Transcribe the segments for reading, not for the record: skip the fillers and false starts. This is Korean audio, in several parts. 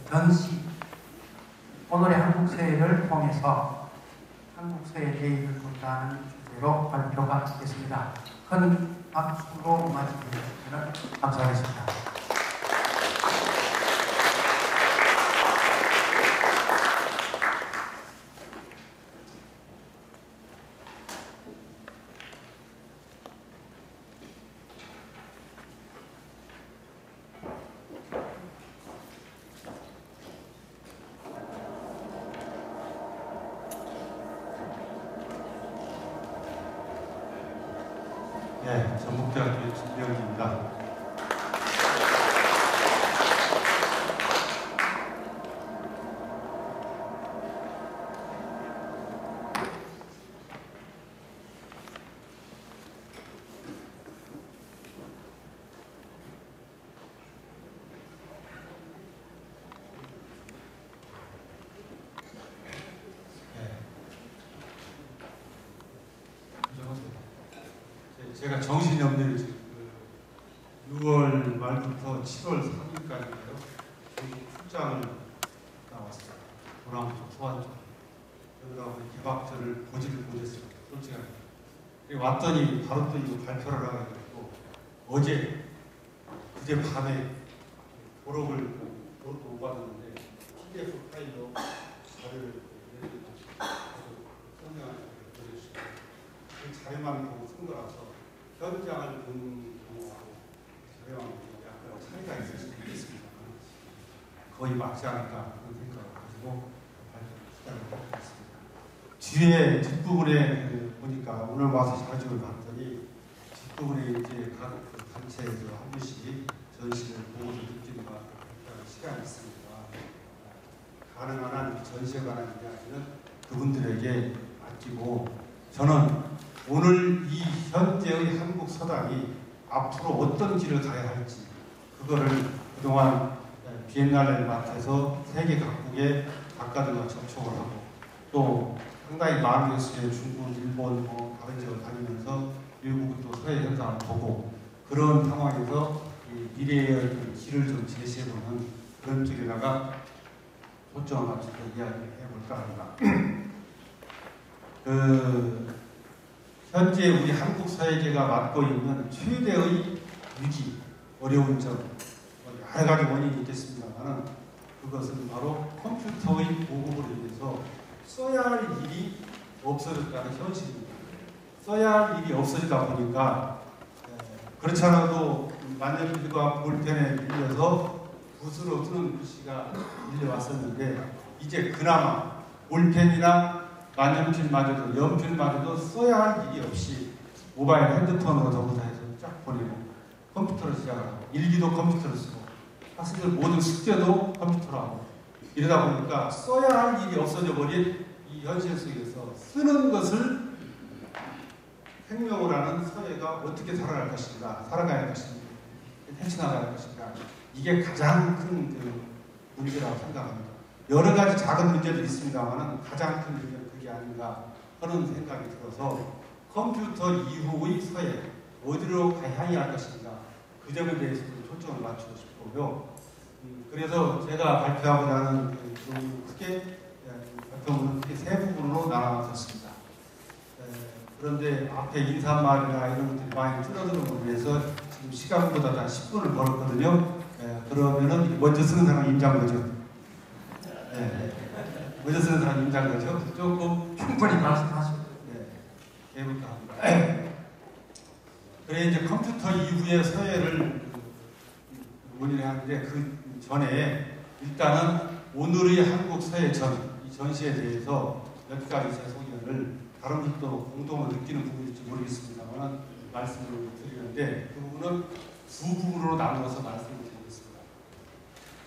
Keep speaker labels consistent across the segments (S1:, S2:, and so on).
S1: 전시, 오늘의 한국사회를 통해서 한국사회 대의를 돕자는 주제로 발표가 됐습니다. 큰 박수로 맞이해주시면 감사하겠습니다.
S2: 네, 전북대학교 김병기입니다. 제가 정신이 없네요. 지금 6월 말부터 7월 3일까지인데요. 출장을 나왔어요. 도남부 소환청. 그러다 보니 개박절을 보지를 못했어요. 솔직하게. 왔더니 바로 또 이거 발표를 하게 됐고, 그제 밤에 보록을 못 받았는데 PDF 파일로 자료를 설명하는 보여주시고 그 자료만 보고 쓴 거라서 현장을 본 경우하고 자료하고 약간 차이가 있을 수도 있겠습니다. 거의 맞지 않을까 그런 생각을 가지고 발표를 시작을 했습니다. 뒤에 뒷부분에 보니까 오늘 와서 자료를 봤더니 뒷부분에 이제 각 단체에서 한 분씩 전시를 보고서 느끼는 바 시간이 있습니다. 가능한 한 전시에 관한 이야기는 그분들에게 맡기고, 저는 오늘 이 현재의 한국 서당이 앞으로 어떤 길을 가야 할지, 그거를 그동안 비엔날레를 맡아서 세계 각국의 작가들과 접촉을 하고, 또 상당히 많은 개수의 중국, 일본, 다른 지역을 다니면서 미국 또 서해 현상을 보고, 그런 상황에서 미래의 길을 좀 제시해보는 그런 쪽에다가 초점을 맞춰서 이야기를 해볼까 합니다. 현재 우리 한국 사회계가 맡고 있는 최대의 위기, 어려운 점, 여러 가지 원인이 있겠습니다만, 그것은 바로 컴퓨터의 보급으로 인해서 써야 할 일이 없어졌다는 현실입니다. 써야 할 일이 없어지다 보니까 그렇지 않아도 만년필과 볼펜에 밀려서 붓으로 쓰는 글씨가 밀려왔었는데, 이제 그나마 볼펜이나 만년필마저도, 연필마저도 써야 할 일이 없이 모바일 핸드폰으로 전부 다 해서 쫙 보내고, 컴퓨터로 시작하고, 일기도 컴퓨터로 쓰고, 학생들 모든 숙제도 컴퓨터로 하고, 이러다 보니까 써야 할 일이 없어져 버린 이 현실 속에서 쓰는 것을 생명을 하는 사회가 어떻게 살아갈 것인가, 살아가야 할 것인가, 헤쳐나가야 할 것인가, 이게 가장 큰 문제라고 생각합니다. 여러 가지 작은 문제도 있습니다만 가장 큰 문제는 그게 아닌가 하는 생각이 들어서, 컴퓨터 이후의 사회, 어디로 향해야 할 것인가, 그 점에 대해서도 초점을 맞추고 싶고요. 그래서 제가 발표하고자 하는 발표문은 크게 세 부분으로 나눠졌습니다. 그런데 앞에 인사말이나 이런 것들이 많이 줄어드는 것으로 인해서 지금 시간보다 한 10분을 벌었거든요. 그러면은 먼저 쓰는 사람 임자인 거죠. 먼저 쓰는 사람 임자인 거죠. 조금
S1: 충분히 말씀하시고.
S2: 해볼까 합니다. 그래 이제 컴퓨터 이후의 사회를 논의를 하는데, 그 전에 일단은 오늘의 한국 사회 이 전시에 대해서 몇 가지 제 소견을 다른 분도 공동으로 느끼는 부분일지 모르겠습니다만 말씀을 드리는데, 그 부분은 두 부분으로 나누어서 말씀을 드리겠습니다.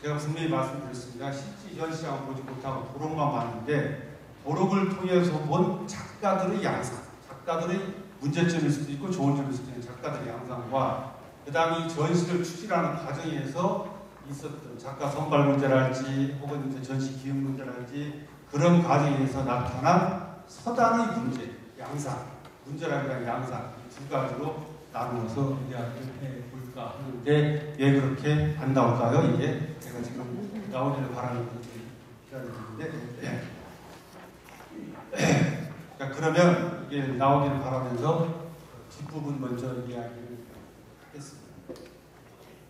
S2: 제가 분명히 말씀드렸습니다. 실제 현시장을 보지 못하고 도록만 봤는데, 도록을 통해서 본 작가들의 양상, 작가들의 문제점일 수도 있고 좋은 점일 수도 있는 작가들의 양상과, 그 다음에 전시를 추진하는 과정에서 있었던 작가 선발 문제랄지 혹은 이제 전시 기획 문제랄지 그런 과정에서 나타난 서당의 문제, 양상, 문제라기보다 양상, 이 두 가지로 나누어서 이야기를 해볼까 하는데, 왜 그렇게 안 나올까요? 이게 제가 지금 나오기를 바라는 기다리는데, 자, 그러면 이게 나오기를 바라면서 뒷부분 먼저 이야기를 하겠습니다.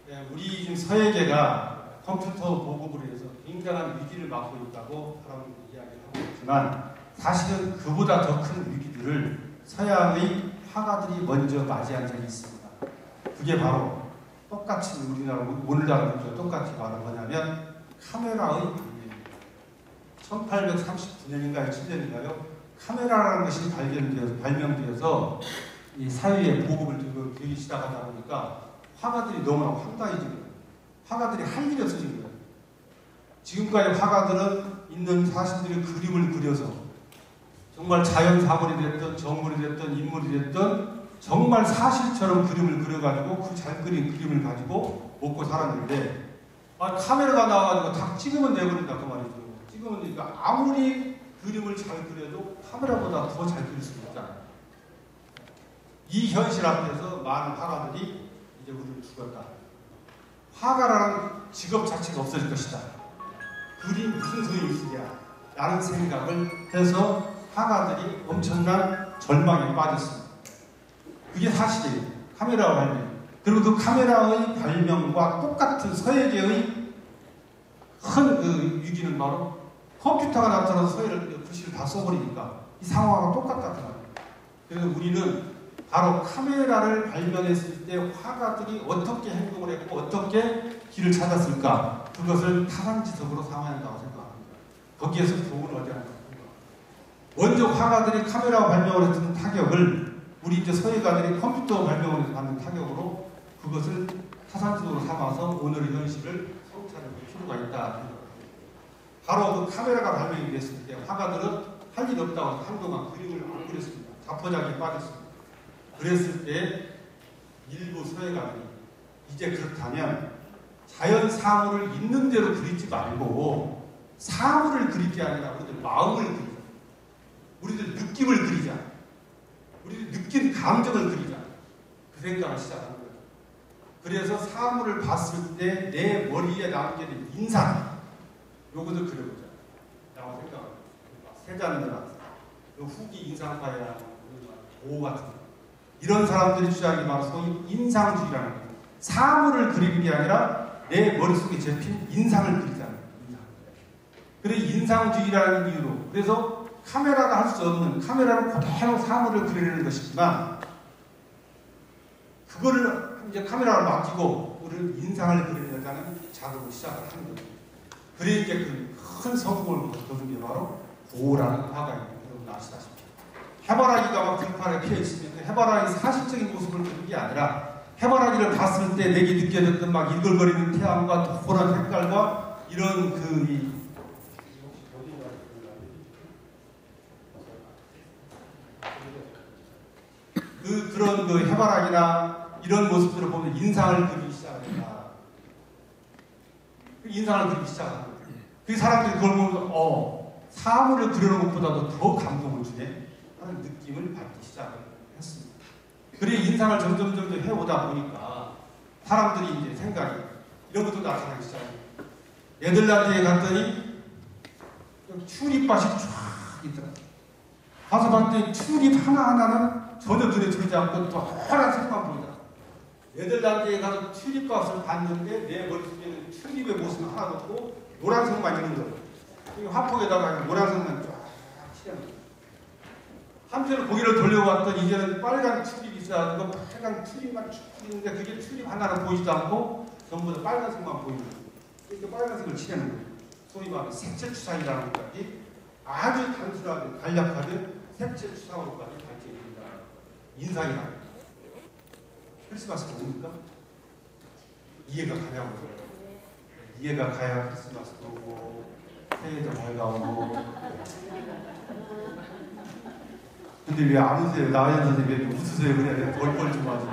S2: 네, 우리 지금 서예계가 컴퓨터 보급을 해서 굉장한 위기를 맞고 있다고 사람들이 이야기를 하고 있지만 사실은 그보다 더 큰 위기들을 서양의 화가들이 먼저 맞이한 적이 있습니다. 그게 바로 똑같이 우리나라 오늘날과 똑같이 바로 뭐냐면 카메라의 발명입니다. 1839년인가요? 7년인가요? 카메라라는 것이 발명되어서 이 사회에 보급을 되기 시작하다 보니까 화가들이 너무나 황당해진 거예요. 화가들이 할 일이 없어진 거예요. 지금까지 화가들은 있는 사실들의 그림을 그려서 정말 자연 사물이 됐든 정물이 됐든 인물이 됐든 정말 사실처럼 그림을 그려가지고 그 잘 그린 그림을 가지고 먹고 살았는데 카메라가 나와가지고 딱 찍으면 돼버린다 그 말이죠. 찍으면 되니까 아무리 그림을 잘 그려도 카메라보다 더 잘 그릴 수 있잖아요. 이 현실 앞에서 많은 화가들이 이제 우리를 죽였다. 화가라는 직업 자체가 없어질 것이다. 그림 무슨 소용이 있으냐 라는 생각을 해서 화가들이 엄청난 절망에 빠졌습니다. 그게 사실이에요. 카메라 발명. 그리고 그 카메라의 발명과 똑같은 서예계의 큰 그 위기는 바로 컴퓨터가 나타나서 서예를 글씨를 다 써버리니까 이 상황과 똑같다는 거예요. 그래서 우리는 바로 카메라를 발명했을 때 화가들이 어떻게 행동을 했고 어떻게 길을 찾았을까 그것을 타산지석으로 삼아야 한다고 생각합니다. 거기에서 교훈을 얻어야 한다. 먼저 화가들이 카메라 발명을 했던 타격을 우리 이제 서예가들이 컴퓨터 발명을 해서 받는 타격으로 그것을 타산지석으로 삼아서 오늘의 현실을 성찰해볼 필요가 있다. 바로 그 카메라가 발명이 됐을 때 화가들은 할 일 없다고 해서 한동안 그림을 안 그렸습니다. 자포자기에 빠졌습니다. 그랬을 때 일부 서예가들이 이제 그렇다면 자연 사물을 있는 대로 그리지 말고 사물을 그릴 게 아니라 우리들 마음을 그리자. 우리들 느낌을 그리자. 우리들 느낀 감정을 그리자. 그 생각을 시작한 거예요. 그래서 사물을 봤을 때 내 머리에 남겨진 인상 요것을 그려보자. 라고 생각합니다. 세잔느라 그 후기 인상파야 오 같은 거. 이런 사람들이 주장이 바로 소위 인상주의라는 거예요. 사물을 그리는 게 아니라 내 머릿속에 잡힌 인상을 그리자는 거예요. 그래 인상주의라는 이유로 그래서 카메라가 할 수 없는 카메라로 그대로 사물을 그리는 것이지만 그거를 이제 카메라를 맡기고 우리는 인상을 그리는 여자는 작업을 시작을 하는 거예요. 그러니까 그 큰 성공을 거둔 게 바로 고라는 화가입니다. 여러분 아시다시피 해바라기가 막 들판에 피어있으면 그 해바라기 사실적인 모습을 그리는 게 아니라 해바라기를 봤을 때 내게 느껴졌던 막 이글거리는 태양과 도란 색깔과 이런 그런 그 해바라기나 이런 모습들을 보면 인상을 그리기 시작합니다. 인상을 그리기 시작합니다. 그 사람들이 그걸 보면서 사물을 그리는 것보다도 더 감동을 주네 하는 느낌을 받기 시작을 했습니다. 그래 인상을 점점 해오다 보니까 사람들이 이제 생각이 이런 것도 나타나기 시작합니다. 네덜란드에 갔더니 튤립밭이 쫙 있더라고요. 가서 봤더니 튤립 하나하나는 전혀 눈에 들지 않고 또 파란색만 보이더라고요. 네덜란드에 가서 튤립밭을 봤는데 내 머릿속에는 튤립의 모습이 하나도 없고 노란색만 있는 거예요. 화폭에다가 노란색만 쫙 칠해놓은 거예요. 한편으로 고개를 돌려봤더니 이제는 빨간 튤립이 있어야 하고 빨간 튤립만 쭉 있는데 그게 튤립 하나는 보이지도 않고 전부 다 빨간색만 보이는 거예요. 이렇게 빨간색을 칠해놓은 거예요. 소위 말하는 색채추상이라는 것까지 아주 단순하게 간략하게 색채추상으로까지 발전됩니다. 인상이라는 거예요. 크리스마스가 뭡니까? 이해가 가냐고요. 이해가 가야 크리스마스도 오고 새해도 밝아오고. 근데 왜 안 웃으세요? 나연 선생님 왜 웃으세요? 그냥 벌벌 좀 하지.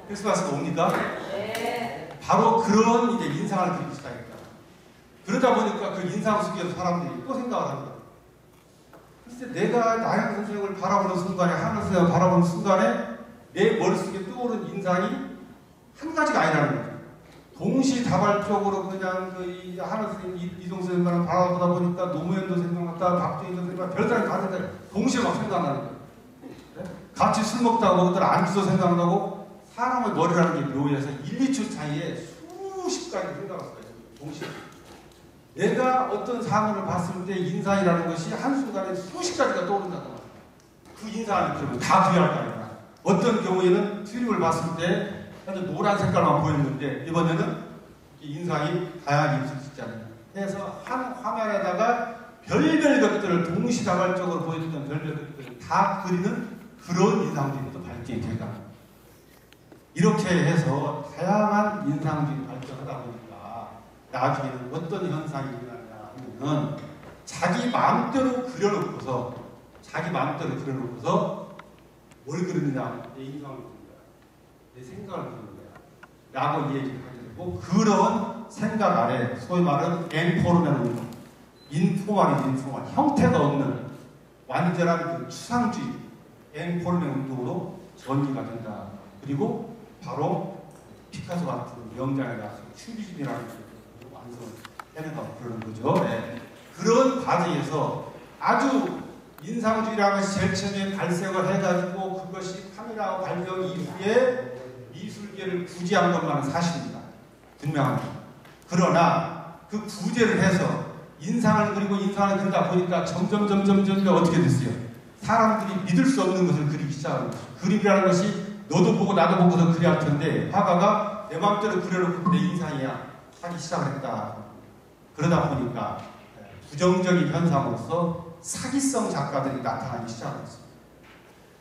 S2: 크리스마스가 옵니까? 네. 바로 그런 이제 인상을 그리기 시작했다. 그러다 보니까 그 인상 속에서 사람들이 또 생각을 합니다. 글쎄 내가 나연 선생님을 바라보는 순간에 하늘 선생님을 바라보는 순간에 내 머릿속에 떠오른 인상이 한 가지가 아니라는 거죠. 동시다발적으로 그냥 하나 선생님, 이동 선생님만 바라보다 보니까 노무현도 생각났다, 박정희도 생각났다, 별사람이 다 생각해. 동시에 막 생각나는 거예요. 네? 같이 술 먹다가 먹었더니 안주도 생각나고 사람의 머리라는 게 묘해서 1, 2초 차이에 수십 가지 생각을 했어요. 동시에. 내가 어떤 사물을 봤을 때 인상이라는 것이 한순간에 수십 가지가 떠오른다고 말이에요. 그 인상을 그러면 다 부여할 거 아니야. 어떤 경우에는 트림을 봤을 때 아주 노란 색깔만 보였는데 이번에는 인상이 다양하게 있을 수 있잖아요. 그래서 한 화면에다가 별별 것들을 동시다발적으로 보여줬던 별별 것들을 다 그리는 그런 인상들도 발전이 돼가. 이렇게 해서 다양한 인상들이 발전하다 보니까 나중에는 어떤 현상이 일어나냐 하면 자기 마음대로 그려놓고서 뭘 그리느냐, 내 인상을 그리는 거야. 내 생각을 그리는 거야. 라고 얘기를 하게 되고, 그런 생각 아래 소위 말하는 엔포르멘, 인포멀, 형태가 없는 완전한 그 추상주의 엔포르멘 운동으로 전이가 된다. 그리고 바로 피카소 같은 명장에 나서 큐비즘이라는 걸 완성을 해낸다고 그러는 거죠. 네. 그런 과정에서 아주 인상주의라는 것이 제일 처음에 발생을 해가지고 그것이 카메라 발명 이후에 미술계를 구제한 것만은 사실입니다. 분명합니다. 그러나 그 구제를 해서 인상을 그리다 보니까 점점 어떻게 됐어요? 사람들이 믿을 수 없는 것을 그리기 시작하는 거죠. 그림이라는 것이 너도 보고 나도 보고서 그려야 할 텐데 화가가 내 마음대로 그려놓고 내 인상이야 하기 시작을 했다. 그러다 보니까 부정적인 현상으로서 사기성 작가들이 나타나기 시작했습니다.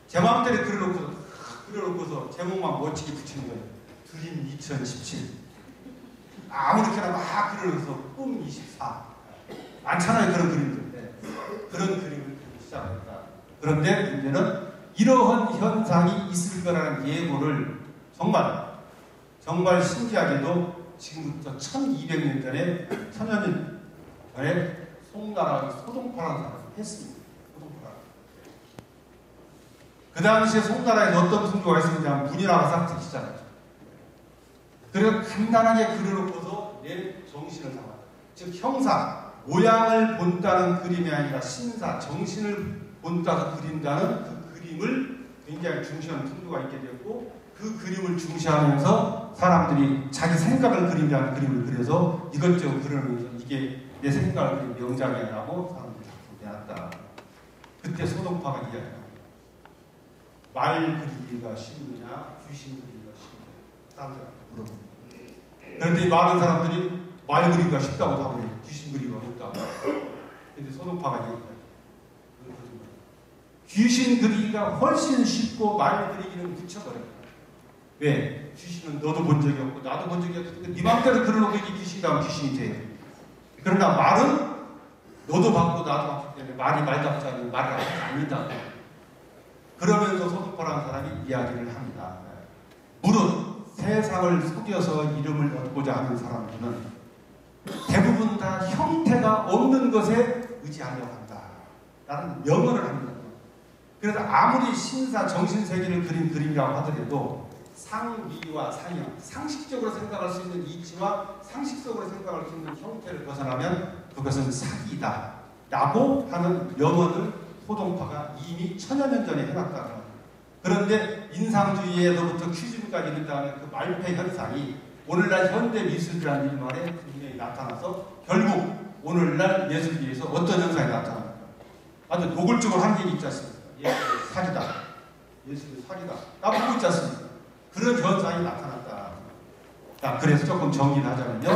S2: 제 마음대로 그려놓고서 제목만 멋지게 붙이는 거예요. 드림 2017. 아무렇게나 막 그려놓고서 꿈 24. 많잖아요, 그런 그림들. 네. 그런 그림을 그리기 시작했다. 그런데 문제는 이러한 현상이 있을 거라는 예고를 정말 신기하게도 지금부터 1200년 전에, 1000년 전에 송나라 소동파라는 사람이 했습니다. 소동파라. 그 당시에 송나라에서 어떤 풍조가 있었는지 하면 문이라고 싹 트시잖아요. 그래서 간단하게 그려놓고서 내 정신을 잡아요. 즉 형사, 모양을 본다는 그림이 아니라 신사, 정신을 본다고 그린다는 그 그림을 굉장히 중시하는 풍조가 있게 되었고, 그 그림을 중시하면서 사람들이 자기 생각을 그린다는 그림을 그려서 이것저것 그려놓으면서 이게 내 생각을 그린 명작이라고 사람들이 작품 내놨다. 그때 소동파가 이야기합니다. 말 그리기가 쉬우냐, 귀신 그리기가 쉬우냐, 사람들한테 물어봅니다. 그런데 많은 사람들이 말 그리기가 쉽다고 하고 귀신 그리기가 어렵다고. 근데 소동파가 얘기합니다. 귀신 그리기가 훨씬 쉽고 말 그리기는 붙여버려요. 왜? 귀신은 너도 본 적이 없고 나도 본 적이 없고 네 맘대로 그려놓고 이게 귀신이라면 귀신이 돼요. 그러나 말은 너도 봤고 나도 봤기 때문에 말이 말답지 않으면 말을 아니다. 그러면서 소동파라는 사람이 이야기를 합니다. 무릇 세상을 속여서 이름을 얻고자 하는 사람들은 대부분 다 형태가 없는 것에 의지하려고 한다. 라는 명언을 합니다. 그래서 아무리 신사 정신세계를 그린 그림이라고 하더라도 상미와 상형, 상식적으로 생각할 수 있는 이치와 상식적으로 생각할 수 있는 형태를 벗어나면 그것은 사기이다 라고 하는 명언을 소동파가 이미 1000여 년 전에 해놨다는 겁니다. 그런데 인상주의에서부터 큐즘까지 이른 다음에 그 말패 현상이 오늘날 현대 미술이라는 일말에 분명히 나타나서 결국 오늘날 예술계에서 어떤 현상이 나타납니까? 아주 노골적으로 한 얘기 있지 않습니까? 예술이 사기다. 예술이 사기다. 나보고 있지 않습니까? 그런 현상이 나타났다. 자, 그래서 조금 정리를 하자면요.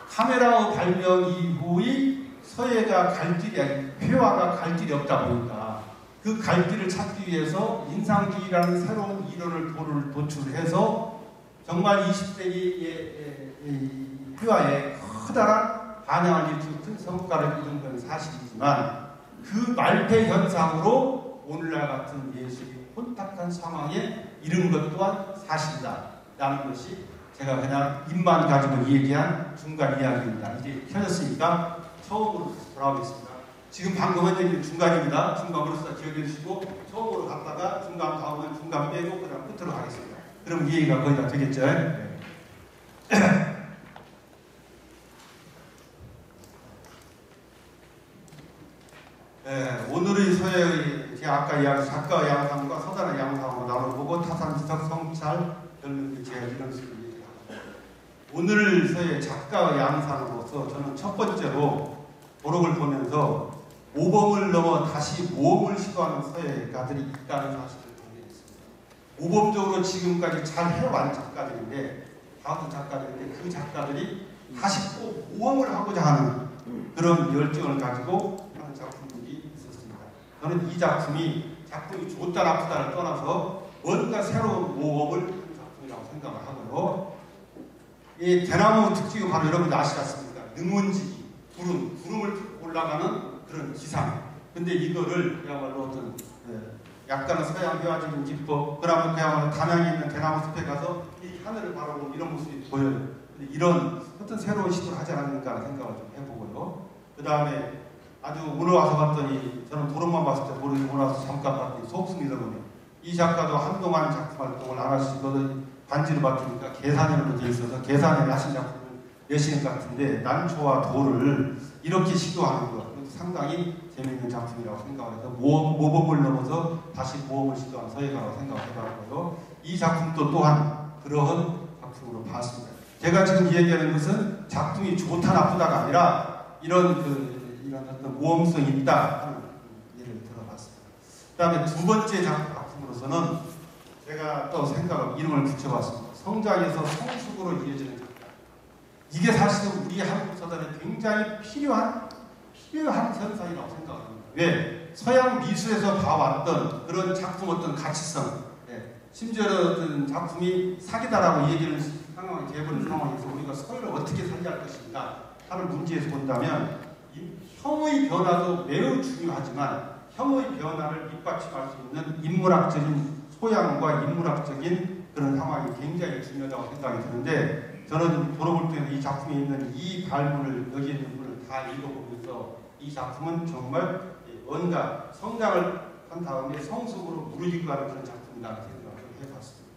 S2: 카메라의 발명 이후의 서예가 갈 길이 아니라 회화가 갈 길이 없다 보니까 그 갈 길을 찾기 위해서 인상주의라는 새로운 이론을 도출해서 정말 20세기 회화에 커다란 반향을 일으키고 큰 성과를 이룬 건 사실이지만 그 말패 현상으로 오늘날 같은 예술이 혼탁한 상황에 이른 것 또한 사실이다 라는 것이 제가 그냥 입만 가지고 얘기한 중간 이야기입니다. 이제 켜졌으니까 처음으로 돌아오겠습니다. 지금 방금은 이제 중간입니다. 중간으로서 기억해 주시고 처음으로 갔다가 중간 다음은 중간 빼고 그다음 끝으로 가겠습니다. 그럼 이 얘기가 거의 다 되겠죠? 네. 오늘의 서예의 제가 아까 이야기 작가 양상과 서단의 양상으로 나눠보고 타산지석 성찰 별명이 제가 이런 식으로 얘기합니다. 오늘 서예 작가의 양상으로서 저는 첫 번째로 도록을 보면서 모범을 넘어 다시 모험을 시도하는 서예가들이 있다는 사실을 발견했습니다. 모범적으로 지금까지 잘 해왔는 작가들인데 다음 작가들인데 그 작가들이 다시 꼭 모험을 하고자 하는 그런 열정을 가지고 하는 작품들이 있었습니다. 저는 이 작품이 좋다 나쁘다를 떠나서 뭔가 새로운 모험을 하는 작품이라고 생각을 하고요. 이 대나무 특징이 바로 여러분들 아시지 않습니까? 능원지기, 구름을 올라가는 그런 기상. 근데 이거를 그야말로 어떤 약간은 서양 회화적인 기법, 그러면 그야말로 담양에 있는 대나무 숲에 가서 이 하늘을 바라보는 이런 모습이 보여요. 근데 이런 어떤 새로운 시도를 하지 않을까 하는 생각을 좀 해보고요. 그 다음에 아주 오늘 와서 봤더니 저는 도록만 봤을 때 오늘 와서 잠깐 봤더니 속습니다거든요. 이 작가도 한동안 작품 활동을 안 하시거든 반지를 봤으니까 계산으로 되어 있어서 계산을 하신 작품을 내시는 것 같은데 난초와 돌을 이렇게 시도하는 것 상당히 재미있는 작품이라고 생각을 해서 모범을 넘어서 다시 모험을 시도한 서예가라고 생각을 해봤고요. 이 작품도 또한 그러한 작품으로 봤습니다. 제가 지금 얘기하는 것은 작품이 좋다 나쁘다가 아니라 이런 어떤 모험성이 있다 하는 예를 들어봤습니다. 그 다음에 두 번째 작품으로서는 제가 또 이름을 붙여봤습니다. 성장에서 성숙으로 이어지는 작품. 이게 사실은 우리 한국 서단에 굉장히 필요한 현상이라고 생각합니다. 왜? 서양 미술에서 봐왔던 그런 작품 어떤 가치성, 심지어 어떤 작품이 사기다라고 얘기를 해보는 상황에서 우리가 서열을 어떻게 살려할 것인가 하는 문제에서 본다면 형의 변화도 매우 중요하지만 형의 변화를 밑받침할 수 있는 인문학적인 소양과 인문학적인 그런 상황이 굉장히 중요하다고 생각이 드는데 저는 도록을 통해서 이 작품에 있는 이 발문을 여기에 있는 분을 다 읽어보면서 이 작품은 정말 뭔가 성장을 한 다음에 성숙으로 무르익고 가는 그런 작품이라는 생각을 좀 해봤습니다.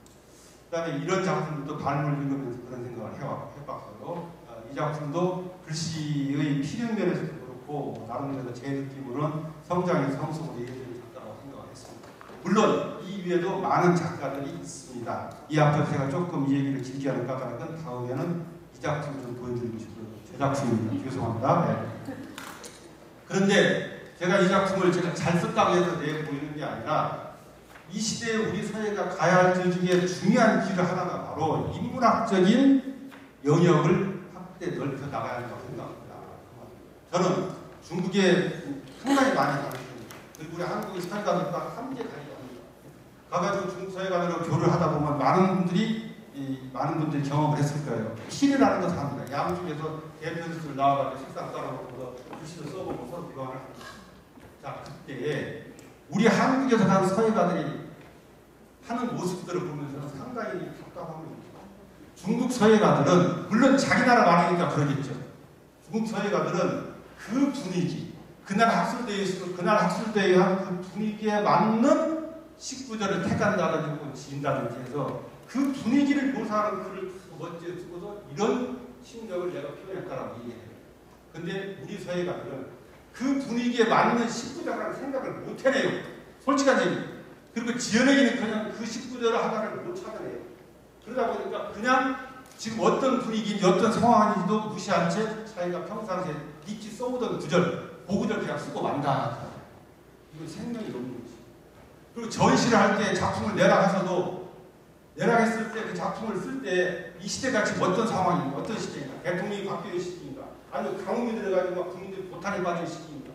S2: 그 다음에 이런 작품도 발문을 읽으면서 그런 생각을 해봤고요. 이 작품도 글씨의 필연면에서도 그렇고 나름대로 제 느낌으로는 성장에서 성숙으로 이어지는 작가라고 생각을 했습니다. 물론 이 위에도 많은 작가들이 있습니다. 이 앞에서 제가 조금 이 얘기를 길게 하는 까닭은 다음에는 이 작품을 좀 보여드리고 싶어요. 제 작품입니다. 죄송합니다. 네. 그런데 제가 이 작품을 제가 잘 썼다고 해서 내보이는 게 아니라 이 시대에 우리 사회가 가야 할 길 중에 중요한 길을 하나가 바로 인문학적인 영역을 확대 넓혀 나가야 한다고 생각합니다. 저는 중국에 상당히 많이 가르칩니다. 그리고 우리 한국의 사회가들과 함께 가려고 합니다. 가가지고 중국 사회가들하고 교류를 하다 보면 많은 분들이 경험을 했을 거예요. 필이라는 것을 합니다. 양쪽에서 대표들을 나와가지고 식상 따라보면서 글씨를 써보고 서로 교환을 합니다. 자, 그때 우리 한국에서 간 서예가들이 하는 모습들을 보면서 상당히 답답합니다. 중국 서예가들은 물론 자기 나라 말이니까 그러겠죠. 중국 서예가들은 그 분위기, 그날 학술대회에 있어서 그날 학술대회에 한 그 분위기에 맞는 식구들을 택한다든지 지인다든지 해서 그 분위기를 묘사하는 글을 멋지게 쓰고서 이런 심정을 내가 표현했다라고 얘기해요. 근데 우리 서예가들은 그 분위기에 맞는 식구자라는 생각을 못 해내요. 솔직한 얘기. 그리고 지어내기는 그냥 그 식구자를 하나를 못 찾아내요. 그러다 보니까 그냥 지금 어떤 분위기인지 어떤 상황인지도 무시한 채 자기가 평상시에 익히 써오던 구절, 보구절 그냥 쓰고 만다. 이건 생명이 없는 거지. 그리고 전시를 할 때 작품을 내락해서도 내락했을 때 그 작품을 쓸 때 이 시대가 지금 어떤 상황인가, 어떤 시대인가, 대통령이 바뀌는 시기인가, 아니면 강원이 들어가지고 국민들이 고탄에 빠진 시기인가,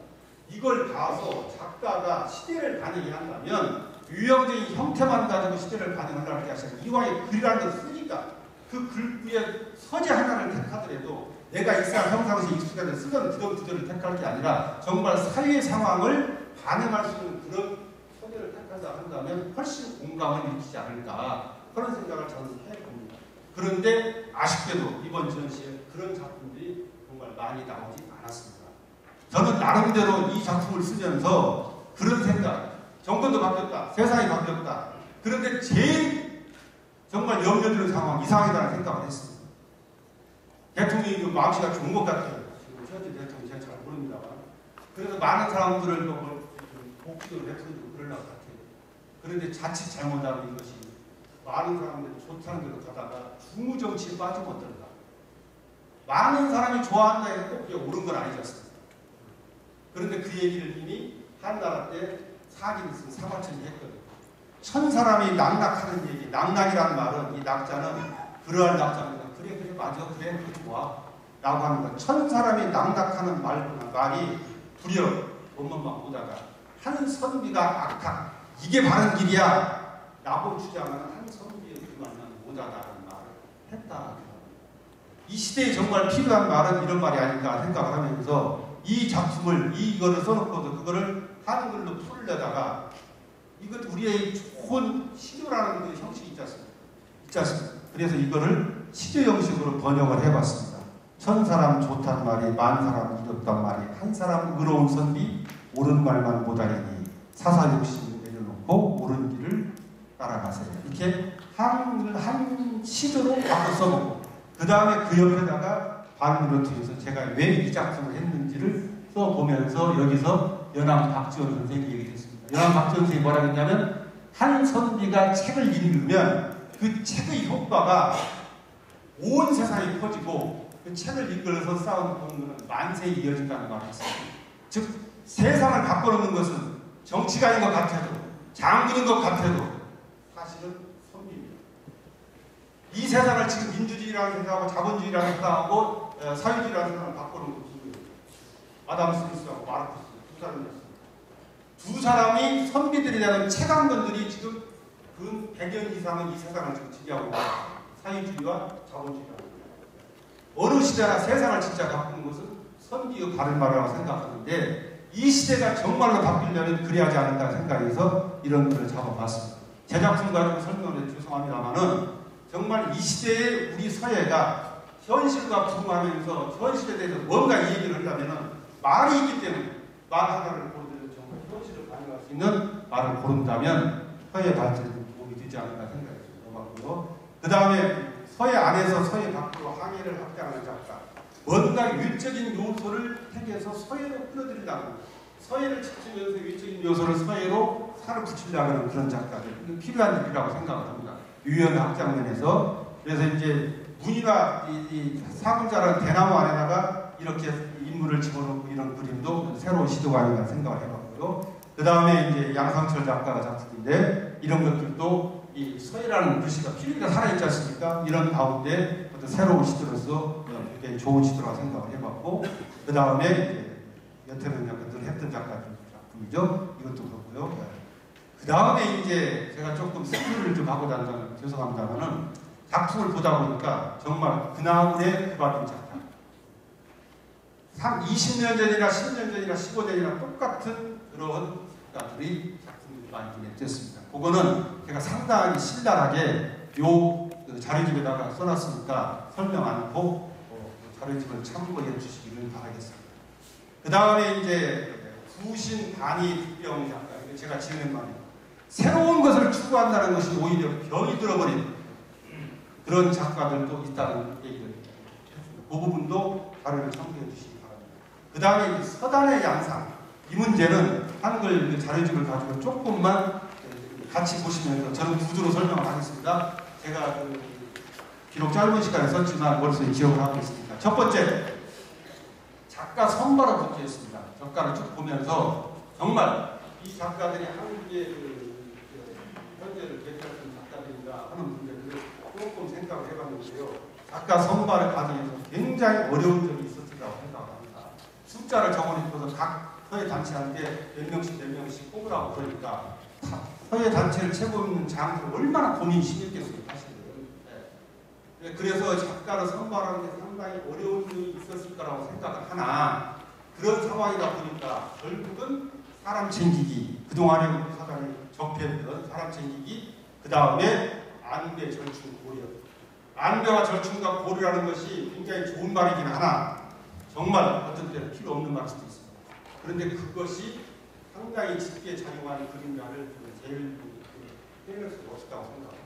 S2: 이걸 봐서 작가가 시대를 반영해야 한다면 유형적인 형태만 가지고 시대를 반영하려는 게 아니라 이왕에 글이라는 걸 쓰니까 그 글구에 서재 하나를 택하더라도 내가 일상 평상시에 익숙하게 쓰던 그런 구절을 택할 게 아니라 정말 사회의 상황을 반영할 수 있는 그런 서재를 택한다 한다면 훨씬 공감을 일으키지 않을까 그런 생각을 저는 해봅니다. 그런데 아쉽게도 이번 전시에 그런 작품들이 정말 많이 나오지 않았습니다. 저는 나름대로 이 작품을 쓰면서 그런 생각, 정권도 바뀌었다, 세상이 바뀌었다. 그런데 제일 정말 염려되는 상황, 이상하다는 생각을 했습니다. 대통령이 좀 마음씨가 좋은 것 같아요. 지금 현재 대통령이 제가 잘 모릅니다만. 그래서 많은 사람들을 복지로 대통령도 그러려고 같아요. 그런데 자칫 잘못하면 이것이 많은 사람들이 좋다는 대로 가다가 중무정치에 빠지면 어떨까. 많은 사람이 좋아한다 해서 꼭 옳은 건 아니지 않습니까? 그런데 그 얘기를 이미 한나라 때 사기를 쓴 사마천이 했거든요. 천 사람이 낙낙하는 얘기, 낙낙이라는 말은 이 낙자는 그러할 낙자입니다. 그래 맞아 그래 좋아 라고 하는 거. 천 사람이 낙낙하는 말이 불여 본문만 보다가 한 선비가 악한 이게 바른 길이야 라고 주장하는 한 선비의 그 말은 못하다는 말을 했다. 이 시대에 정말 필요한 말은 이런 말이 아닐까 생각을 하면서 이 작품을 이거를 써놓고도 그거를 한글로 풀려다가 이것 우리의 좋은 시조라는 그 형식이 있지 않습니까? 그래서 이거를 시조 형식으로 번역을 해봤습니다. 천 사람 좋단 말이 만 사람 이롭단 말이 한 사람 의로운 선비 옳은 말만 못하리니 사사 욕심을 내려놓고 옳은 길을 따라가세요. 이렇게 한 시조로 바꿔 써보고 그 다음에 그 옆에다가 반문을 통해서 제가 왜 이 작품을 했는지를 써보면서 여기서 연암 박지원 선생님이 얘기했습니다. 연암 박지원 선생님이 뭐라고 했냐면 한 선비가 책을 읽으면 그 책의 효과가 온 세상에 퍼지고 그 책을 읽으면서 싸우는 공부는 만세에 이어진다는 말을 했습니다. 즉 세상을 바꿔놓는 것은 정치가인 것 같아도 장군인 것 같아도 사실은 선비입니다. 이 세상을 지금 민주주의라고 생각하고 자본주의라고 생각하고 사회주의라고 생각하고 바꿔놓은 것은 아담 스미스하고 마르크스 두 사람이었습니다. 두 사람이 선비들이라는 체감건들이 지금 근 100년 이상은 이 세상을 지금 지배하고 있습니다. 사회주의와 자본주의가 어느 시대나 세상을 진짜 바꾸는 것은 선비의 바른 말이라고 생각하는데 이 시대가 정말로 바뀌려면 그래야지 않을까 생각해서 이런 글을 잡아봤습니다. 제 작품 가지고 설명을 해서 죄송합니다만은 정말 이 시대에 우리 사회가 현실과 부응하면서 현실에 대해서 뭔가 얘기를 하려면 말이 있기 때문에 말 하나를 고르면 정말 현실을 반영할 수 있는 말을 고른다면 사회 발전에 도움이 되지 않을까 생각했고요. 그 다음에 서예 안에서 서예 밖으로 항해를 확장하는 작가. 뭔가 유적인 요소를 택해서 서예로 끌어들이려고 서예를 지키면서 유적인 요소를 서예로 살을 붙이려고 하는 그런 작가들. 필요한 일이라고 생각을 합니다. 유형 확장면에서. 그래서 이제 문이나 이 사군자라는 대나무 안에다가 이렇게 인물을 집어넣고 이런 그림도 새로운 시도가 아닌가 생각을 해봤고요. 그 다음에 이제 양상철 작가가 작품인데 이런 것들도 이 서예라는 글씨가 필요가 살아있지 않습니까? 이런 가운데 어떤 새로운 시도로서 굉장히 좋은 시도라고 생각을 해봤고 그 다음에 여태는 약간 늘 했던 작품이죠. 이것도 그렇고요. 그 다음에 이제 제가 조금 스킬을 좀 하고 다니면 죄송합니다만은 작품을 보다 보니까 정말 그나물의 그바른 작가. 20년 전이나 10년 전이나 15년이나 똑같은 그런 작가들이 작품이 많이 됐습니다. 그거는 제가 상당히 신랄하게 요 자료집에다가 써놨으니까 설명 않고 자료집을 참고해 주시기를 바라겠습니다. 그 다음에 이제 구신 단위 두병 작가, 이거 제가 지은 말입니다. 새로운 것을 추구한다는 것이 오히려 병이 들어버린 그런 작가들도 있다는 얘기를 했습니다. 그 부분도 자료를 참고해 주시기 바랍니다. 그 다음에 서단의 양상, 이 문제는 한글 자료집을 가지고 조금만 같이 보시면서 저는 구조로 설명을 하겠습니다. 제가 비록 짧은 시간에 썼지만 머릿속에 기억을 하고 있으니까. 첫 번째, 작가 선발을 붙여있습니다. 작가를 쭉 보면서 정말 이 작가들이 한국의 현재를 대표하는 작가들인가 하는 문제들을 조금 생각을 해봤는데요. 작가 선발의 과정에서 굉장히 어려운 점이 있었다고 생각합니다. 숫자를 적어놓고서 각 서예 단체한테 몇 명씩 뽑으라고 그러니까 서예 단체를 채고 있는 장들 얼마나 고민이 심했겠어요, 사실은. 네. 그래서 작가를 선발하는 데 상당히 어려운 점이 있었을 거라고 생각을 하나 그런 상황이다 보니까 결국은 사람 챙기기, 그동안에 우리 사단이 접했던 사람 챙기기, 그 다음에 안배, 절충, 고려. 안배와 절충과 고려라는 것이 굉장히 좋은 말이긴 하나 정말 어떤 때는 필요 없는 말일 수도 있습니다. 그런데 그것이 상당히 짙게 작용하는 그림자를 제일 해낼 수가 없었다고 생각합니다.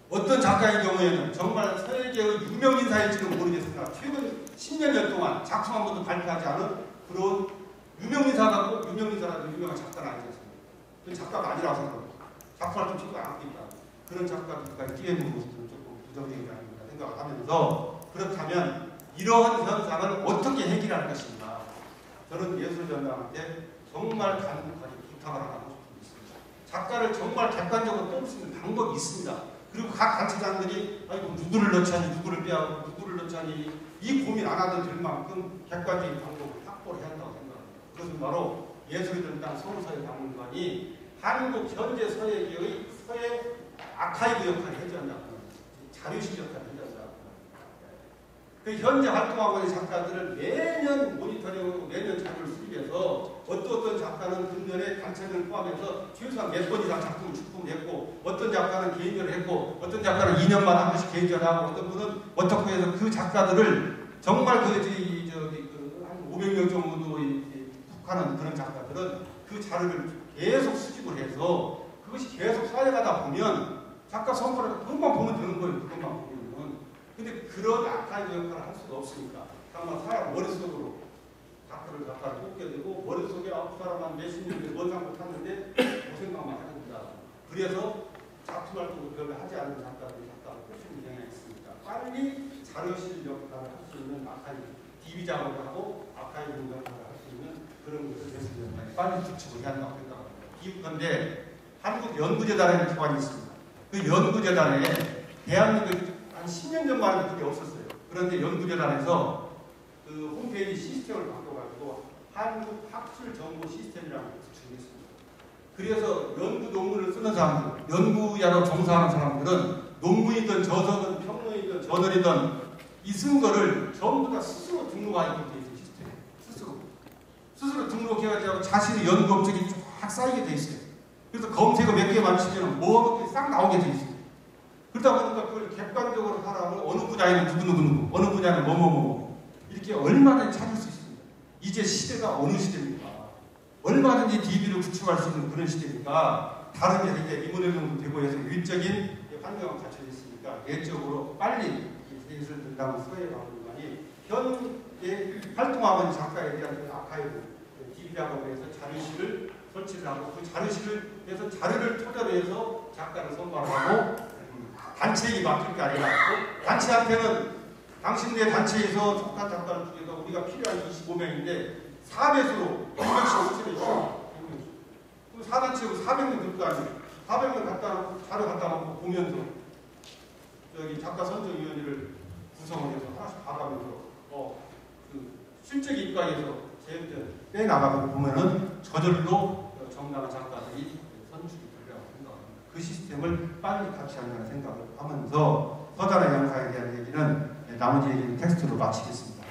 S2: 어떤 작가의 경우에는 정말 서예계의 유명 인사일지는 모르겠으나 최근 10여 년 동안 작품 한 번도 발표하지 않은 그런 유명 인사가 꼭 유명 인사라도 유명한 작가는 아니지 않습니까? 그 작가가 아니라고 생각합니다. 작품을 좀 찍고 안 하니까 그런 작가들까지 뛰어있는 모습들은 조금 부정적인 게 아닌가 생각을 하면서 그렇다면 이러한 현상을 어떻게 해결할 것인가 저는 예술전당한테 정말 간곡하게 부탁을 하나 하고 싶습니다. 작가를 정말 객관적으로 뽑을 수 있는 방법이 있습니다. 그리고 각 단체장들이 아이고 누구를 넣자니 누구를 빼하고 누구를 넣자니 이 고민 안 하도 될 만큼 객관적인 방법을 확보를 해야 한다고 생각합니다. 그것은 바로 예술전당 서울서예박물관이 한국 현재 서예계의 서예 아카이브 역할을 해줘야 한다고 자료실 역할을 해줘야 한다고 그 현재 활동하고 있는 작가들을 매년 모니터링하고 매년 자료를 수집해서 어떤 작가는 금년에 단체를 포함해서 최소한 몇 번 이상 작품을 출품했고 어떤 작가는 개인전을 했고 어떤 작가는 2년마다 한 번씩 개인전을 하고 어떤 분은 어떻게 해서 그 작가들을 정말 한 500명 정도 속하는 그런 작가들은 그 자료를 계속 수집을 해서 그것이 계속 쌓여가다 보면 작가 선거를 그것만 보면 되는 거예요. 그것만 보면. 근데 그런 아카이브 역할을 할 수가 없으니까 다만 사람 머릿속으로 작가를 뽑게 되고 머릿속에 그 사람한 몇십 년에 원상도 탔는데 그 생각만 하게 된다. 그래서 작품 활동을 별로 하지 않는 작가들이 작가를 뽑히는 경향이 있습니다. 빨리 자료실 역할을 할 수 있는 아카이브, DB 작업을 하고 아카이브 역할을 할 수 있는 그런 것을 예술전당에 빨리 구축을 해야 한다고 생각합니다. 그런데 한국연구재단에는 기관이 있습니다. 그 연구재단에 대한민국 한 10년 전만 그게 없었어요. 그런데 연구재단에서 그 홈페이지 시스템을 바꿔가지고 한국학술정보 시스템이라는 걸 구축했습니다. 그래서 연구 논문을 쓰는 사람들, 연구야로 종사하는 사람들은 논문이든 저서든 평론이든 저널이든 이 쓴 거를 전부 다 스스로 등록하게 돼 있어요. 시스템에. 스스로 등록해가지고 자신의 연구 업적이 쫙 쌓이게 돼 있어요. 그래서 검색어 몇 개만 치면 뭐가 싹 나오게 돼 있어요. 그러다 보니까 그걸 객관적으로 사람을 어느 분야에는 누구, 어느 분야는 뭐뭐뭐 이렇게 얼마든지 찾을 수 있습니다. 이제 시대가 어느 시대입니까? 얼마든지 DB를 구축할 수 있는 그런 시대니까 다른 게 이제 리모델링도 되고 해서 유인적인 환경을 갖춰져 있으니까 내적으로 빨리 예술전당 서예박물관이 현재 활동하고 있는 작가에 대한 아카이브, DB 작업을 해서 자료실을 설치를 하고 그 자료실을 해서 자료를 토대로 해서 작가를 선발하고 단체에 맡길 게 아니라 단체한테는 당신네 단체에서 작가 작가를 중에서 우리가 필요한 25명인데 4배수로 100명씩 5천명씩 그럼 4단체고 400명 들 거 아니에요. 400명 갖다 놓고 자료 갖다 놓고 보면서 저기 작가 선정위원회를 구성을 해서 하나씩 봐가면서 그 실적 입각에서 제일 빼나가고 보면은 저절로 정당한 작가들이 선출이 되리라고 생각합니다. 그 시스템을 빨리 같이 한다는 생각을 하면서 서단의 영사에 대한 얘기는 나머지 얘기는 텍스트로 마치겠습니다.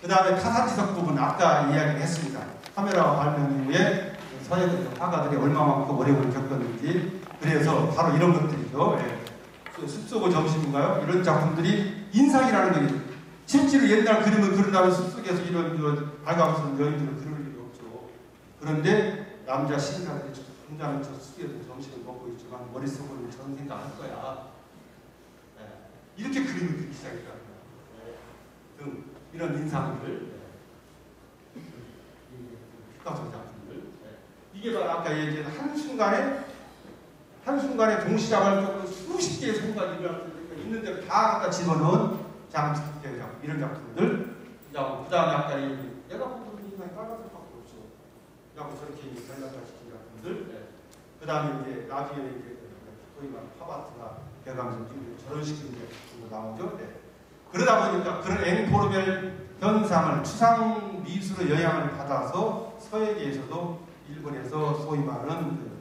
S2: 그 다음에 타산지석 부분 아까 이야기를 했습니다. 카메라 발명 이후에 서예들 화가들이 얼마만큼 어려움을 겪었는지 그래서 바로 이런 것들이죠. 숲속의 점심인가요? 이런 작품들이 인상이라는 거예요. 실제로 옛날 그림을 그린다면 숲속에서 이런 발광스러운 여인들을 그릴 일이 없죠. 그런데 남자 신사들이 혼자는 저 숲에서 점심을 먹고 있지만 머릿속으로는 저런 생각할 거야. 이렇게 그림을 그리기 시작했다. 등 이런 인상들, 피카소 작품들. 이게 바로 아까 얘기한 한순간에 동시다발적으로 수십 개의 손가락이 있는 데를 다 갖다 집어넣은 장식대 작품, 이런 작품들. 그 다음에 아까 내가 보는 인상이 빨간색밖에 없죠. 그다음에 저렇게 전략화시킨 작품들. 그 다음에 이제 나중에 이제 소위 말하는 팝아트나 배감성 저런 식으로 나오죠. 그러다 보니까 그런 앵포르벨 현상을 추상 미술의 영향을 받아서 서예계에서도 일본에서 소위 말하는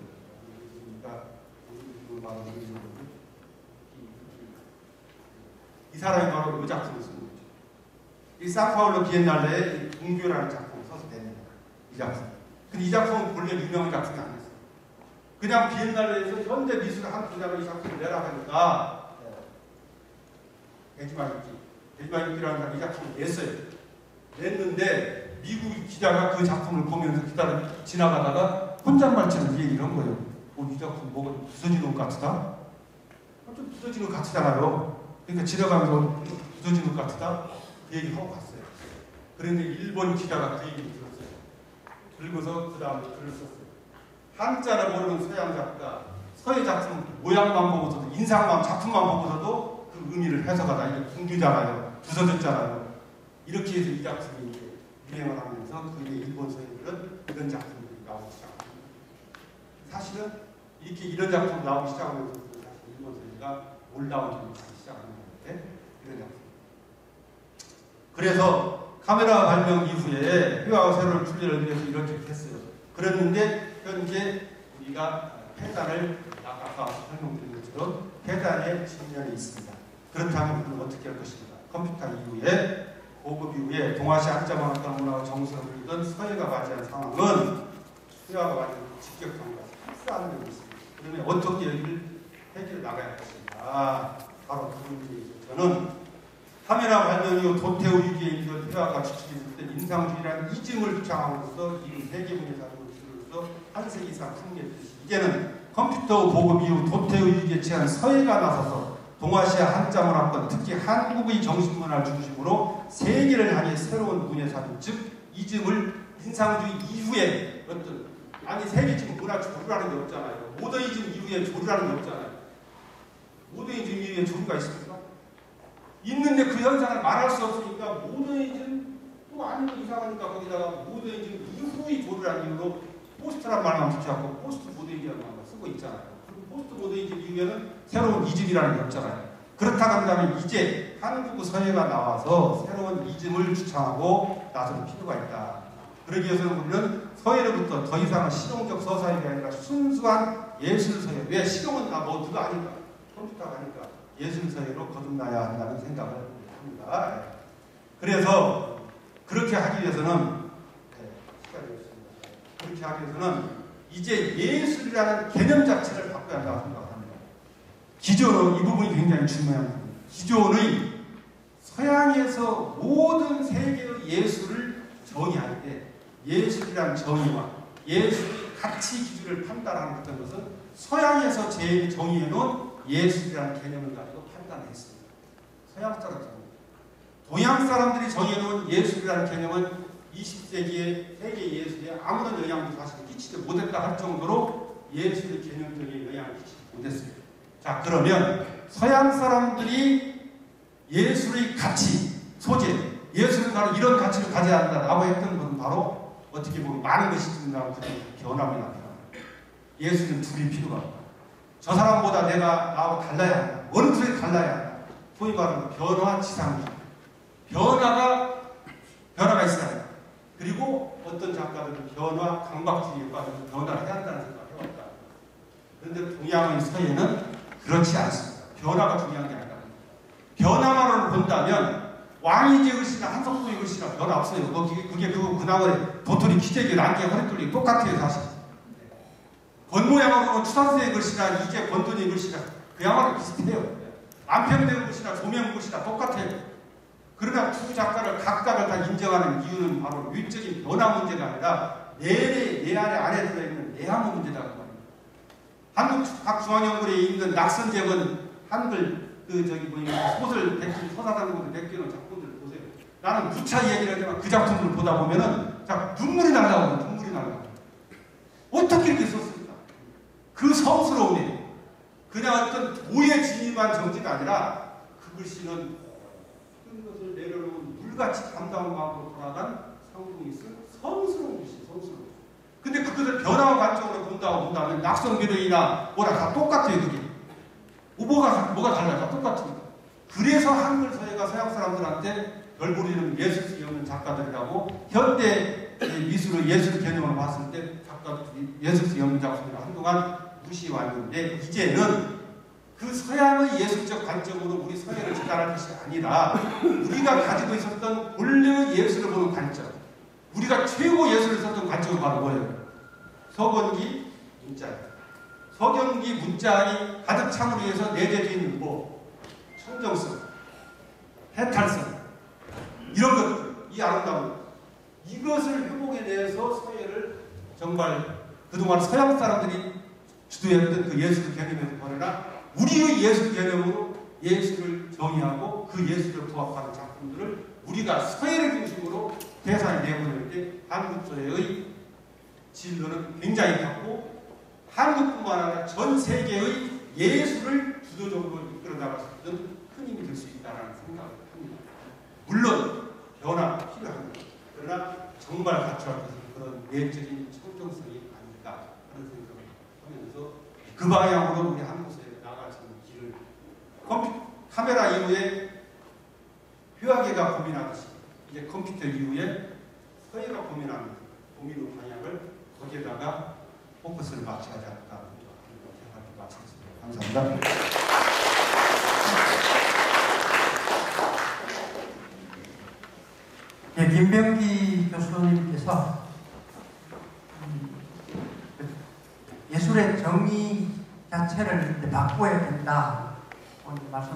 S2: 이 사람이 바로 이 작품을 쓴 거죠. 이 상파울로 비엔날레에 동교라는 작품을 써서 냅니다. 이 작품. 근데 이 작품은 본래 유명한 작품이 아니었어요. 그냥 비엔날레에서 현대 미술 한 분야로 이 작품을 내라 하니까 대지마유키라는 사람이 이 작품을 냈어요. 냈는데 미국 기자가 그 작품을 보면서 지나가다가 혼잣말처럼 이 얘기를 한 거예요. 이 작품 뭐가 부서진 옷 같다? 좀 부서진 것 같잖아요. 그러니까 지나가면서 부서진 것 같다 그 얘기 하고 갔어요. 그런데 일본 기자가 그 얘기를 들었어요. 들고서 그 다음에 글을 썼어요. 한자를 모르는 서양 작가, 서예 작품 모양만 보고서도, 인상만, 작품만 보고서도 그 의미를 해석하다. 이게 붕괴잖아요. 부서졌잖아요. 이렇게 해서 이 작품이 이제 유행을 하면서 그게 일본 서예들은 이런 작품들이 나오기 시작합니다. 사실은 이렇게 이런 작품 나오기 시작하면서 사실 일본 서예가 올라오기 시작하는 건데, 이런 작품. 그래서 카메라 발명 이후에 회화와 세로를 출리를 위해서 이렇게 했어요. 그랬는데 현재 우리가 폐단을 아까 설명드린 것처럼 폐단의 측면이 있습니다. 그렇다면 우리는 어떻게 할 것인가? 컴퓨터 이후에 고급 이후에 동아시아 한자문화과 문화와 정서를 이던 서예가 맞이한 상황은 회화가 맞이한 직격탄과 흡사하는 점이 있습니다. 그러면 어떻게 여기를 해결해 나가야 할 것인가? 바로 그 문제에서 저는 카메라 발명 이후 도태우 위기에 이르던 회화가 주축했을 때 인상주의라는 이즘을 주창함으로써 이 세계문의 사람으로서 한 세기 이상 풍미했듯이 이제는 컴퓨터 보급 이후 도태우 위기에 취한 서예가 나서서 동아시아 한자문화권 특히 한국의 정신문화를 중심으로 세계를 향해 새로운 문예사진 즉 이즘을 인상주의 이후에 어떤 아니 세계 지금 문화 조류라는 게 없잖아요. 모더니즘 이후에 조류라는 게 없잖아요. 모더니즘 이후에 조류가 있습니까? 있는데 그 현상을 말할 수 없으니까 모더니즘 또 아니면 이상하니까 거기다가 모더니즘 이후의 조류라는 이유로 포스트란 말만 붙여갖고 포스트 모더니즘이라는 말만 쓰고 있잖아요. 그리고 포스트 모더니즘 이후에는 새로운 이즘이라는 게 없잖아요. 그렇다고 한다면 이제 한국 서예가 나와서 새로운 이즘을 주창하고 나설 필요가 있다. 그러기 위해서는 우리는 서예로부터 더 이상은 실용적 서사가 아니라 순수한 예술서예. 왜 실용은 다 뭐 누가 아니까 컴퓨터가 아니까 예술서예로 거듭나야 한다는 생각을 합니다. 그래서 그렇게 하기 위해서는 그렇게 하기 위해서는 이제 예술이라는 개념 자체를 바꿔야 한다고 생각합니다. 기존은 이 부분이 굉장히 중요한 부분입니다. 기존의 서양에서 모든 세계의 예술을 정의할 때 예술이라는 정의와 예술의 가치 기준을 판단하는 어떤 것은 서양에서 제일 정의해놓은 예술이라는 개념을 가지고 판단했습니다. 서양 사람들. 동양 사람들이 정해놓은 예술이라는 개념은 20세기의 세계 예술에 아무런 영향도 사실 끼치지 못했다 할 정도로 예술의 개념적인 영향을 끼치지 못했습니다. 자, 그러면 서양 사람들이 예술의 가치, 소재, 예술은 바로 이런 가치를 가져야 한다라고 했던 것은 바로 어떻게 보면 많은 것이 지나고 변함이 나타납니다. 예술은 둘이 필요가 없다. 저 사람보다 내가 나하고 달라야 한다. 어느 분이 달라야 한다. 소위 말하는 변화 지상주의. 변화가 있어야 한다. 그리고 어떤 작가들은 변화 강박주의에 빠져서 변화를 해야 한다는 생각을 해왔다. 그런데 동양의 서예는 그렇지 않습니다. 변화가 중요한 게 아니라 변화만을 본다면 왕이제 글씨나 한석도의 글씨나 변화 없어요. 그게 그 근황을 도토리 기재기 란게 허리뚫리 똑같아요 사실. 권모양으로는 추산세의 글씨나 이제 권돈의 글씨나 그야말로 비슷해요. 안평된 글씨나 조명 글씨나 똑같아요. 그러나 두 작가를 각각을 다 인정하는 이유는 바로 위적인 변화 문제가 아니라 내 안에 들어있는 내향 문제라고 합니다. 한국 각중앙연구원에 있는 낙선재건 한글 소설 백기 서사단으로 베끼는 작품들을 보세요. 나는 무차 얘기를 하지만 그 작품들을 보다 보면은 눈물이 날라오고 눈물이 날라오고 어떻게 이렇게 썼습니까? 그 성스러운 일 그냥 어떤 도에 진입한 정지가 아니라 그 글씨는 큰 것을 내려놓은 물같이 담다운 마음으로 돌아간 상봉이 있은 성스러운 글씨, 성스러운. 근데 그것을 변화와 관점으로 본다면 낙선교령이나 뭐라 다 똑같아요, 그게. 뭐가 달라요? 다 똑같습니다. 그래서 한글 서예가 서양 사람들한테 별 부리는 예술성이 없는 작가들이라고 현대 미술의 예술 개념으로 봤을 때 예술성이 없는 작품을 한동안 무시해왔는데 이제는 그 서양의 예술적 관점으로 우리 서예를 진단할 것이 아니라 우리가 가지고 있었던 본래의 예술을 보는 관점 우리가 최고 예술을 썼던 관점은 바로 뭐예요? 서건기 문자예요. 서경기 문자의 가득 참으로 해서 내재되어 있는 청정성, 해탈성 이런 것들, 이 아름다움 이것을 회복에 대해서 서예를 정말 그동안 서양 사람들이 주도했던 그 예술 개념에서 벗어나 우리의 예술 개념으로 예술을 정의하고 그 예술에 부합하는 작품들을 우리가 서예를 중심으로 대상에 내보낼 때 한국 서예의 진로는 굉장히 낮고 한국뿐만 아니라 전 세계의 예술을 주도적으로 이끌어 나갈 수 있는 큰 힘이 될 수 있다는 생각을 합니다. 물론 변화가 필요합니다. 그러나 정말 갖춰야 할 것은 그런 내적인 청정성이 아닐까 하는 생각을 하면서 그 방향으로 우리 한국 사회가 나아갈 수 있는 길을 카메라 이후에 회화계가 고민하듯이 이제 컴퓨터 이후에 서예가 고민하는 고민의 방향을 거기에다가 포커스를 맞춰야 하지 않을까 생각을 마치겠습니다. 감사합니다.
S1: 예, 김병기 교수님께서 예술의 정의 자체를 바꿔야 된다 말씀하셨습니다.